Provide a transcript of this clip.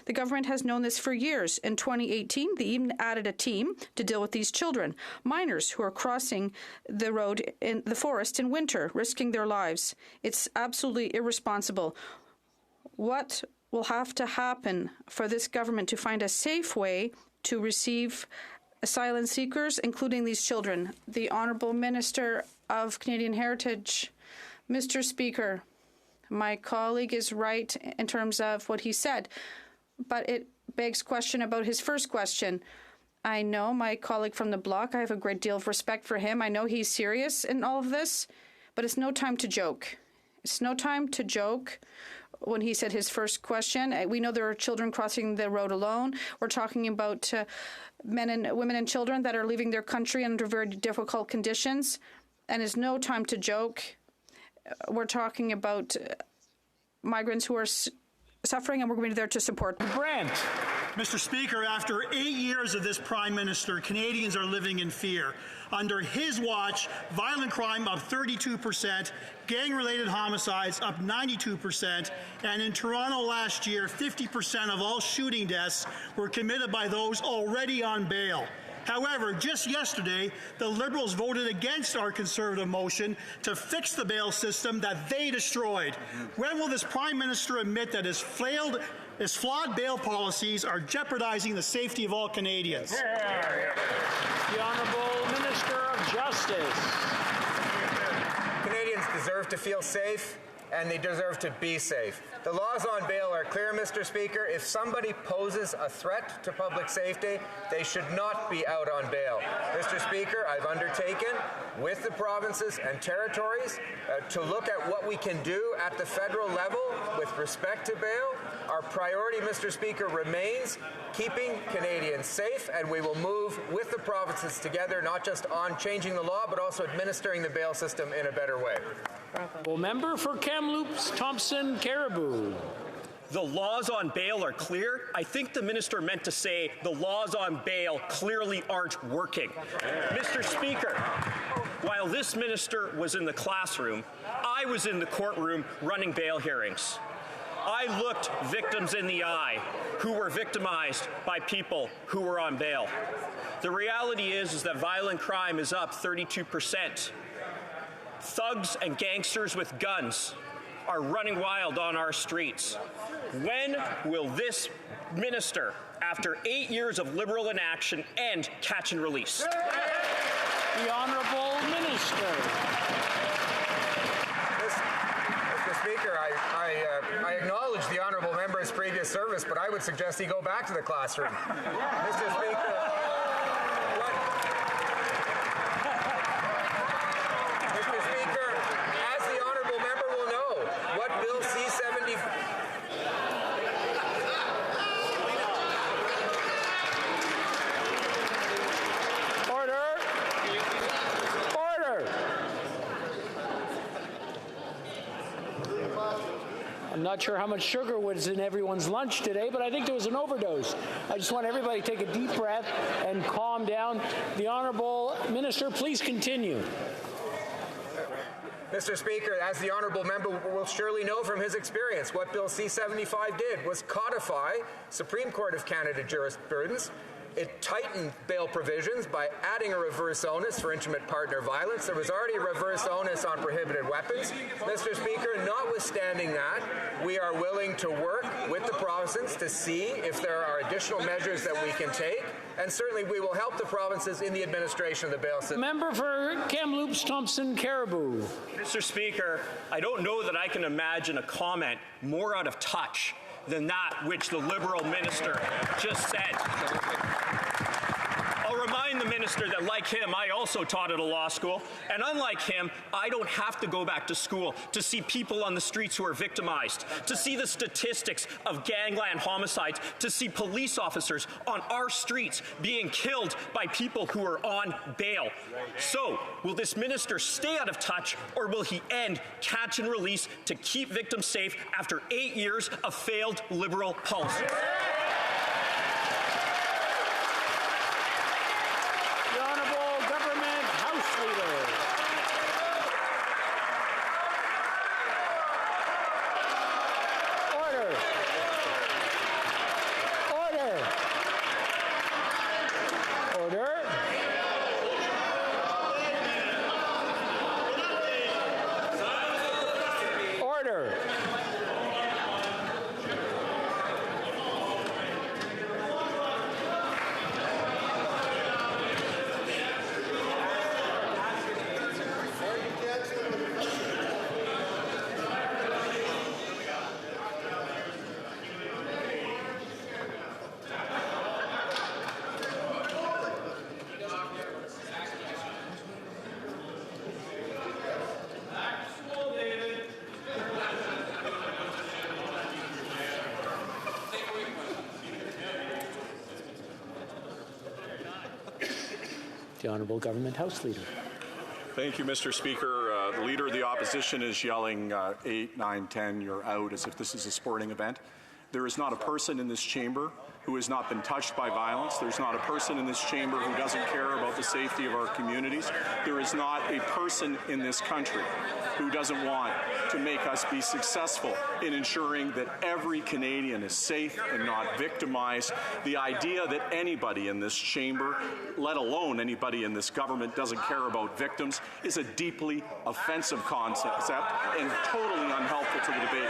The government has known this for years. In 2018, they even added a team to deal with these children, minors who are crossing the road in the forest in winter, risking their lives. It's absolutely irresponsible. What will have to happen for this government to find a safe way to receive asylum seekers, including these children? The Honourable Minister of Canadian Heritage. Mr. Speaker, my colleague is right in terms of what he said, but it begs question about his first question. I know my colleague from the Bloc, I have a great deal of respect for him. I know he's serious in all of this, but it's no time to joke. It's no time to joke when he said his first question. We know there are children crossing the road alone. We're talking about men and women and children that are leaving their country under very difficult conditions, and it's no time to joke. We're talking about migrants who are suffering, and we're going to be there to support. Brent. Mr. Speaker, after 8 years of this Prime Minister, Canadians are living in fear. Under his watch, violent crime up 32%, gang-related homicides up 92%, and in Toronto last year, 50% of all shooting deaths were committed by those already on bail. However, just yesterday, the Liberals voted against our Conservative motion to fix the bail system that they destroyed. When will this Prime Minister admit that his flawed bail policies are jeopardizing the safety of all Canadians? The Honourable Minister of Justice. Canadians deserve to feel safe, and they deserve to be safe. The laws on bail are clear, Mr. Speaker. If somebody poses a threat to public safety, they should not be out on bail. Mr. Speaker, I've undertaken with the provinces and territories to look at what we can do at the federal level with respect to bail. Our priority, Mr. Speaker, remains keeping Canadians safe, and we will move with the provinces together, not just on changing the law, but also administering the bail system in a better way. Well, member for Kamloops, Thompson, Caribou. The laws on bail are clear. I think the minister meant to say the laws on bail clearly aren't working. Mr. Speaker, while this minister was in the classroom, I was in the courtroom running bail hearings. I looked victims in the eye who were victimized by people who were on bail. The reality is that violent crime is up 32%. Thugs and gangsters with guns are running wild on our streets. When will this minister, after 8 years of Liberal inaction, end catch and release? The Honourable Minister. Mr. Speaker, I acknowledge the Honourable Member's previous service, but I would suggest he go back to the classroom. Mr. Speaker, as the Honourable Member will know, what Bill C-70... I'm not sure how much sugar was in everyone's lunch today, but I think there was an overdose. I just want everybody to take a deep breath and calm down. The Honourable Minister, please continue. Mr. Speaker, as the Honourable Member will surely know from his experience, what Bill C-75 did was codify Supreme Court of Canada jurisprudence. It tightened bail provisions by adding a reverse onus for intimate partner violence. There was already a reverse onus on prohibited weapons. Mr. Speaker, notwithstanding that, we are willing to work with the provinces to see if there are additional measures that we can take, and certainly we will help the provinces in the administration of the bail system. Member for Kamloops, Thompson, Caribou. Mr. Speaker, I don't know that I can imagine a comment more out of touch than that which the Liberal minister just said. I'll remind the minister that, like him, I also taught at a law school, and unlike him, I don't have to go back to school to see people on the streets who are victimized, to see the statistics of gangland homicides, to see police officers on our streets being killed by people who are on bail. So, will this minister stay out of touch, or will he end catch and release to keep victims safe after 8 years of failed Liberal policies? The Honourable Government House Leader. Thank you, Mr. Speaker. The Leader of the Opposition is yelling 8, 9, 10, you're out, as if this is a sporting event. There is not a person in this chamber who has not been touched by violence. There's not a person in this chamber who doesn't care about the safety of our communities. There is not a person in this country who doesn't want to make us be successful in ensuring that every Canadian is safe and not victimized. The idea that anybody in this chamber, let alone anybody in this government, doesn't care about victims is a deeply offensive concept and totally unhelpful to the debate.